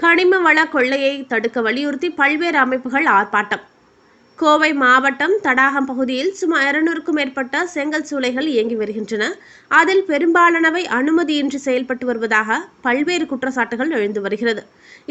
கனிம வள கொள்ளையை தடுக்க வலியுறுத்தி பல்வேறு அமைப்புகள் ஆர்ப்பாட்டம். கோவை மாவட்டம் தடாகம் பகுதியில் சுமார் 200க்கும் மேற்பட்ட செங்கல் சூளைகள் இயங்கி வருகின்றன. அதில் பெரும்பாலானவை அனுமதியின்றி செயல்பட்டு வருவதாக பல்வேறு குற்றச்சாட்டுகள் எழுந்து வருகிறது.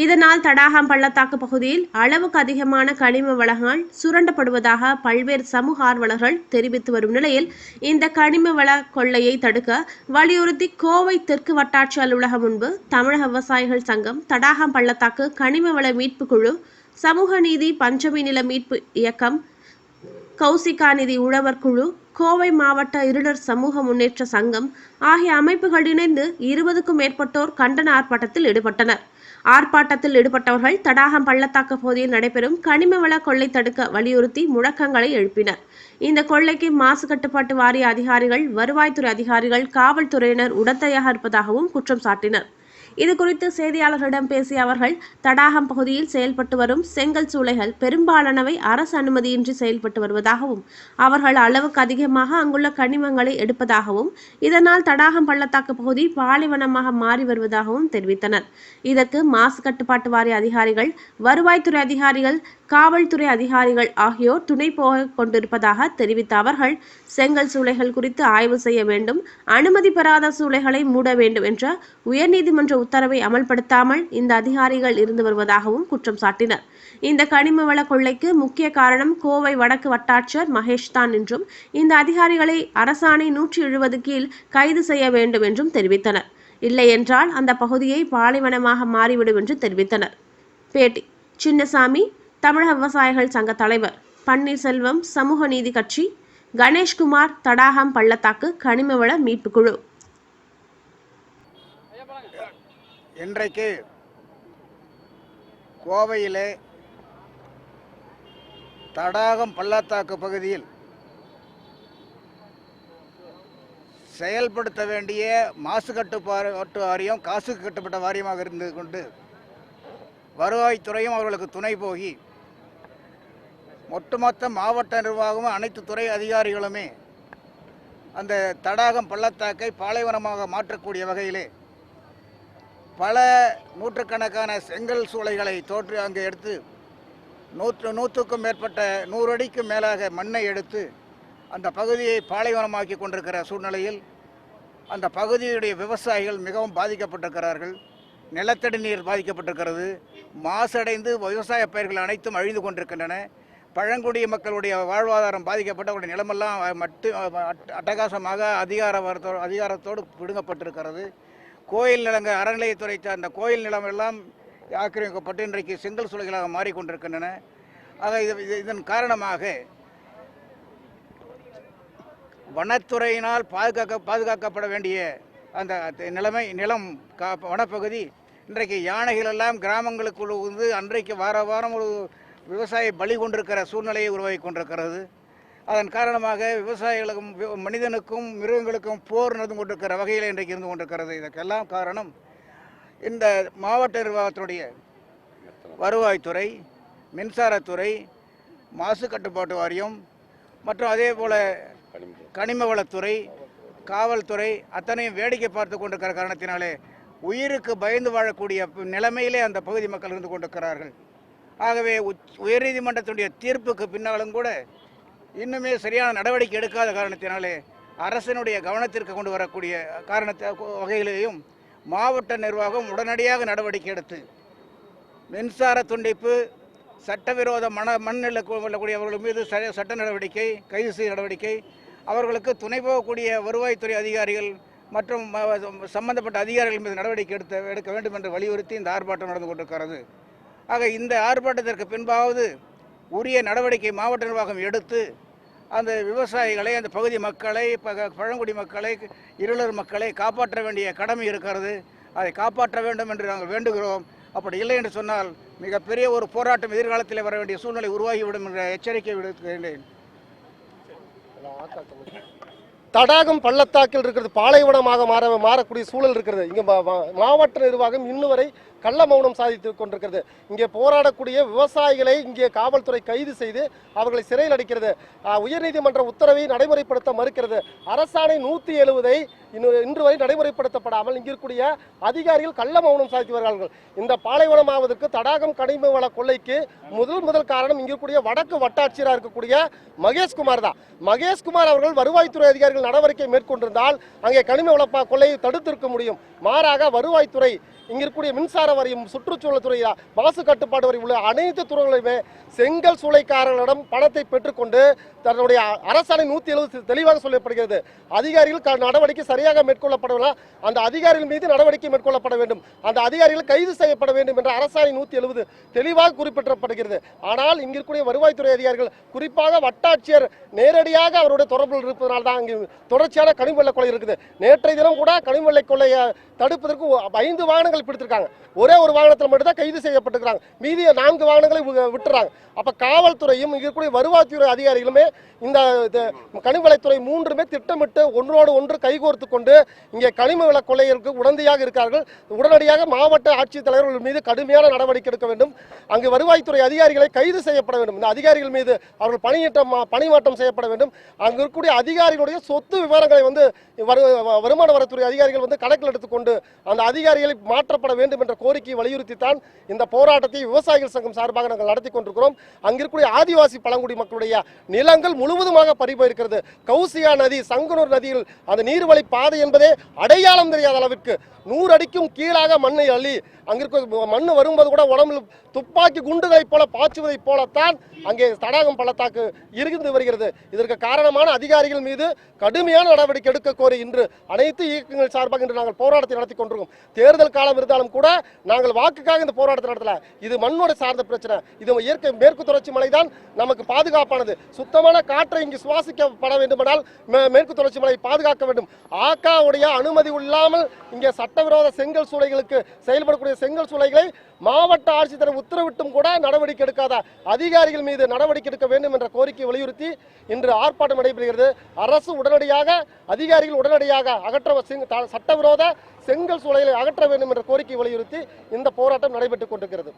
இதனால் தடாகம் பள்ளத்தாக்கு பகுதியில் அளவுக்கு அதிகமான கனிம வளங்கள் சுரண்டப்படுவதாக பல்வேறு சமூக ஆர்வலர்கள் தெரிவித்து வரும் நிலையில், இந்த கனிம வள கொள்ளையை தடுக்க வலியுறுத்தி கோவை தெற்கு வட்டாட்சி அலுவலகம் முன்பு தமிழக விவசாயிகள் சங்கம், தடாகம் பள்ளத்தாக்கு கனிம வள மீட்பு குழு, சமூக நீதி பஞ்சமி நில மீட்பு இயக்கம், கௌசிகா நிதி உழவர் குழு, கோவை மாவட்ட இருளர் சமூக முன்னேற்ற சங்கம் ஆகிய அமைப்புகள் இணைந்து 20க்கும் மேற்பட்டோர் கண்டன ஆர்ப்பாட்டத்தில் ஈடுபட்டனர். ஆர்ப்பாட்டத்தில் ஈடுபட்டவர்கள் தடாகம் பள்ளத்தாக்கு பகுதியில் நடைபெறும் கனிம வள கொள்ளை தடுக்க வலியுறுத்தி முழக்கங்களை எழுப்பினர். இந்த கொள்ளைக்கு மாசு கட்டுப்பாட்டு வாரிய அதிகாரிகள், வருவாய்த்துறை அதிகாரிகள், காவல்துறையினர் உடந்தையாக இருப்பதாகவும் குற்றம் சாட்டினர். இதுகுறித்து செய்தியாளர்களிடம் பேசிய அவர்கள், தடாகம் பகுதியில் செயல்பட்டு வரும் செங்கல் சூளைகள் பெரும்பாலானவை அரசு அனுமதியின்றி செயல்பட்டு வருவதாகவும், அவர்கள் அளவுக்கு அதிகமாக அங்குள்ள கனிமங்களை எடுப்பதாகவும், இதனால் தடாகம் பள்ளத்தாக்கு பகுதி பாலைவனமாக மாறி வருவதாகவும் தெரிவித்தனர். இதற்கு மாசு கட்டுப்பாட்டு வாரிய அதிகாரிகள், வருவாய்த்துறை அதிகாரிகள், காவல்துறை அதிகாரிகள் ஆகியோர் துணை போக கொண்டிருப்பதாக தெரிவித்த அவர்கள், செங்கல் சூளைகள் குறித்து ஆய்வு செய்ய வேண்டும், அனுமதி பெறாத சூளைகளை மூட வேண்டும் என்ற உயர்நீதிமன்ற உத்தரவை அமல்படுத்தாமல் இந்த அதிகாரிகள் இருந்து வருவதாகவும் குற்றம் சாட்டினர். இந்த கனிம வள கொள்ளைக்கு முக்கிய காரணம் கோவை வடக்கு வட்டாட்சியர் மகேஷ் தான் என்றும், இந்த அதிகாரிகளை அரசாணை 170 கீழ் கைது செய்ய வேண்டும் என்றும் தெரிவித்தனர். இல்லை என்றால் அந்த பகுதியை பாலைவனமாக மாறிவிடும் என்று தெரிவித்தனர். பேட்டி: சின்னசாமி, தமிழக விவசாயிகள் சங்க தலைவர்; பன்னீர்செல்வம், சமூக நீதி கட்சி; கணேஷ்குமார், தடாகம் பள்ளத்தாக்கு கனிம வள மீட்பு குழு. இன்றைக்கு கோவையிலே தடாகம் பள்ளத்தாக்கு பகுதியில் செயல்படுத்த வேண்டிய மாசு கட்டுப்பாட்டு வாரியம் காசு கட்டுப்பட்ட வாரியமாக இருந்து கொண்டு வருவாய்த்துறையும் அவர்களுக்கு துணை போகி ஒட்டுமொத்த மாவட்ட நிர்வாகமும் அனைத்து துறை அதிகாரிகளுமே அந்த தடாகம் பள்ளத்தாக்கை பாலைவனமாக மாற்றக்கூடிய வகையிலே பல நூற்றுக்கணக்கான செங்கல் சூளைகளை தோற்று அங்கு எடுத்து 100க்கும் மேற்பட்ட 100 அடிக்கு மேலாக மண்ணை எடுத்து அந்த பகுதியை பாலைவனமாக்கி கொண்டிருக்கிற சூழ்நிலையில் அந்த பகுதியுடைய விவசாயிகள் மிகவும் பாதிக்கப்பட்டிருக்கிறார்கள். நிலத்தடி நீர் பாதிக்கப்பட்டிருக்கிறது. மாசடைந்து விவசாய பயிர்கள் அனைத்தும் அழிந்து கொண்டிருக்கின்றன. பழங்குடிய மக்களுடைய வாழ்வாதாரம் பாதிக்கப்பட்ட அவருடைய நிலமெல்லாம் அட்டகாசமாக அதிகாரத்தோடு பிடுங்கப்பட்டிருக்கிறது. கோயில் நிலங்கள் அறநிலையத்துறை அந்த கோயில் நிலம் எல்லாம் ஆக்கிரமிக்கப்பட்டு இன்றைக்கு செங்கல் சூளைகளாக மாறிக்கொண்டிருக்கின்றன. ஆக இதன் காரணமாக வனத்துறையினால் பாதுகாக்கப்பட வேண்டிய அந்த நிலம் வனப்பகுதி இன்றைக்கு யானைகளெல்லாம் கிராமங்களுக்குள் வந்து அன்றைக்கு வாரம் ஒரு விவசாயி பலி கொண்டிருக்கிற சூழ்நிலையை உருவாகி கொண்டிருக்கிறது. அதன் காரணமாக விவசாயிகளுக்கும் மனிதனுக்கும் மிருகங்களுக்கும் போர் நடந்து கொண்டிருக்கிற வகையில் இன்றைக்கு இருந்து கொண்டிருக்கிறது. இதற்கெல்லாம் காரணம் இந்த மாவட்ட நிர்வாகத்தினுடைய வருவாய்த்துறை, மின்சாரத்துறை, மாசு கட்டுப்பாட்டு வாரியம் மற்றும் அதே போல் கனிம வளத்துறை, காவல்துறை அத்தனையும் வேடிக்கை பார்த்து கொண்டிருக்கிற காரணத்தினாலே உயிருக்கு பயந்து வாழக்கூடிய நிலைமையிலே அந்த பகுதி மக்கள் இருந்து கொண்டிருக்கிறார்கள். ஆகவே உயர்நீதிமன்றத்தினுடைய தீர்ப்புக்கு பின்னாலும் கூட இன்னுமே சரியான நடவடிக்கை எடுக்காத காரணத்தினாலே அரசினுடைய கவனத்திற்கு கொண்டு வரக்கூடிய வகையிலேயும் மாவட்ட நிர்வாகம் உடனடியாக நடவடிக்கை எடுத்து மின்சார துண்டிப்பு, சட்டவிரோத மண்ணில் கொள்ளக்கூடியவர்கள் மீது சட்ட நடவடிக்கை, கைது செய்ய நடவடிக்கை, அவர்களுக்கு துணை போகக்கூடிய வருவாய்த்துறை அதிகாரிகள் மற்றும் சம்பந்தப்பட்ட அதிகாரிகள் மீது நடவடிக்கை எடுக்க வேண்டும் என்று வலியுறுத்தி இந்த ஆர்ப்பாட்டம் நடந்து கொண்டிருக்கிறது. ஆக இந்த ஆர்ப்பாட்டத்திற்கு பின்பாவது உரிய நடவடிக்கை மாவட்ட நிர்வாகம் எடுத்து அந்த விவசாயிகளை, அந்த பகுதி மக்களை, பழங்குடி மக்களை, இருளர் மக்களை காப்பாற்ற வேண்டிய கடமை இருக்கிறது. அதை காப்பாற்ற வேண்டும் என்று நாங்கள் வேண்டுகிறோம். அப்படி இல்லை என்று சொன்னால் மிகப்பெரிய ஒரு போராட்டம் எதிர்காலத்தில் வர வேண்டிய சூழ்நிலை உருவாகிவிடும் என்ற எச்சரிக்கை விடுக்கின்றேன். தடாகம் பள்ளத்தாக்கில் இருக்கிறது பாலைவனமாக மாறக்கூடிய சூழல் இருக்கிறது. இங்கே மாவட்ட நிர்வாகம் இன்னும் வரை கள்ள மௌனம் சாதித்து கொண்டிருக்கிறது. இங்கே போராடக்கூடிய விவசாயிகளை இங்கே காவல்துறை கைது செய்து அவர்களை சிறையில் அடைக்கிறது. உயர்நீதிமன்ற உத்தரவை நடைமுறைப்படுத்த மறுக்கிறது. அரசாணை 170 இன்று வரை நடைமுறைப்படுத்தப்படாமல் இங்கிருக்கூடிய அதிகாரிகள் கள்ள மௌனம் சாதித்து வருகிறார்கள். இந்த பாலைவனமாவதற்கு தடாகம் கனிம வள கொள்ளைக்கு முதல் காரணம் இங்கிருக்கூடிய வடக்கு வட்டாட்சியராக இருக்கக்கூடிய மகேஷ்குமார் தான். மகேஷ்குமார் அவர்கள் வருவாய்த்துறை அதிகாரிகள் நடவடிக்கை மேற்கொண்டிருந்தால் அங்கே கனிம வள கொள்ளையை தடுத்திருக்க முடியும். மாறாக வருவாய்த்துறை, இங்க இருக்கக்கூடிய மின்சார வாரியம், சுற்றுச்சூழல் துறை, மாசு கட்டுப்பாடு வரை உள்ள அனைத்து துறைகளையுமே செங்கல் சூளைக்காரர்களிடம் பணத்தை பெற்றுக்கொண்டு தன்னுடைய அரசாணை 170 தெளிவாக சொல்லப்படுகிறது. அதிகாரிகள் நடவடிக்கை சரியாக மேற்கொள்ளப்படவில்லை, அந்த அதிகாரிகள் மீது நடவடிக்கை மேற்கொள்ளப்பட வேண்டும், அந்த அதிகாரிகள் கைது செய்யப்பட வேண்டும் என்ற அரசாணை 170 தெளிவாக குறிப்பிடப்படுகிறது. ஆனால் இங்க இருக்கக்கூடிய வருவாய்த்துறை அதிகாரிகள், குறிப்பாக வட்டாட்சியர் நேரடியாக அவருடைய தொடர்பில் இருப்பதனால் தான் அங்கு தொடர்ச்சியான கனிம வள கொள்ளை இருக்குது. நேற்றைய தினம் கூட கனிம வள கொள்ளையை தடுப்பதற்கு 5 வாகனங்கள் பிடித்திருக்காங்க. ஒரே ஒரு வாகனத்தில் மட்டும்தான் கைது செய்யப்பட்டிருக்கிறாங்க, மீதி 4 வாகனங்களை விட்டுறாங்க. அப்ப காவல்துறையும் இங்க இருக்கக்கூடிய வருவாய்த்துறை அதிகாரிகளுமே இந்த கனிமவளத்துறை 3மே திட்டமிட்டு ஒன்றோடு ஒன்று கைகோர்த்து கொண்டு இங்கே கனிம வள கொள்ளைகளுக்கு உடந்தையாக இருக்கிறார்கள். உடனடியாக மாவட்ட ஆட்சித்தலைவர்கள் மீது கடுமையான நடவடிக்கை எடுக்க வேண்டும். அங்கு வருவாய்த்துறை அதிகாரிகளை கைது செய்யப்பட வேண்டும். இந்த அதிகாரிகள் மீது அவர்கள் பணிமாற்றம் செய்யப்பட வேண்டும். அங்கு இருக்கக்கூடிய அதிகாரிகளுடைய சொத்து விவரங்களை வருமான வரித்துறை அதிகாரிகள் கணக்கில் எடுத்துக்கொண்டு அந்த அதிகாரிகளை மாற்றப்பட வேண்டும் என்ற கோரிக்கையை வலியுறுத்தித்தான் இந்த போராட்டத்தை விவசாயிகள் சங்கம் சார்பாக நாங்கள் நடத்தி கொண்டிருக்கிறோம். அங்கிருக்கூடிய ஆதிவாசி பழங்குடி மக்களுடைய நிலங்கள் முழுவதுமாக பறிபோயிருக்கிறது. கௌசியா நதி, சங்கனூர் நதியில் அந்த நீர்வழி பாதை என்பதே அடையாளம் தெரியாத அளவிற்கு 100 அடிக்கும் கீழாக மண்ணை அள்ளி அங்கிருக்க மண் வரும்போது கூட உடம்பில் துப்பாக்கி குண்டுகளைப் போல பாய்ச்சுவதைப் போலத்தான் அங்கே தடாகம் பள்ளத்தாக்கு இருந்து வருகிறது. இதற்கு காரணமான அதிகாரிகள் மீது கடுமையான நடவடிக்கை எடுக்க கோரி இன்று அனைத்து இயக்கங்கள் சார்பாக இன்று நாங்கள் போராட்டத்தை நடத்தி கொண்டிருக்கோம். தேர்தல் காலம் இருந்தாலும் கூட நாங்கள் வாக்குக்காக இந்த போராட்டத்தை நடத்தல. இது மண்ணோட சார்ந்த பிரச்சனை. இது இயற்கை மேற்கு தொடர்ச்சி மலை தான் நமக்கு பாதுகாப்பானது. சுத்தமான காற்றை இங்கு சுவாசிக்கப்பட வேண்டுமானால் மேற்கு தொடர்ச்சி மலை பாதுகாக்க வேண்டும். ஆக்காவுடைய அனுமதி இல்லாமல் இங்கே சட்டவிரோத செங்கல் சூளைகளுக்கு செயல்படக்கூடிய செங்கல் சூளைகளை மாவட்ட ஆட்சித்தலைவர் உத்தரவிட்டும் கூட நடவடிக்கை எடுக்காத அதிகாரிகள் மீது நடவடிக்கை எடுக்க வேண்டும் என்ற கோரிக்கையை வலியுறுத்தி இன்று ஆர்ப்பாட்டம் நடைபெறுகிறது. அரசு உடனடியாக, அதிகாரிகள் உடனடியாக சட்டவிரோத செங்கல் சூளைகளை அகற்ற வேண்டும் என்ற கோரிக்கையை வலியுறுத்தி இந்த போராட்டம் நடைபெற்றுக் கொண்டிருக்கிறது.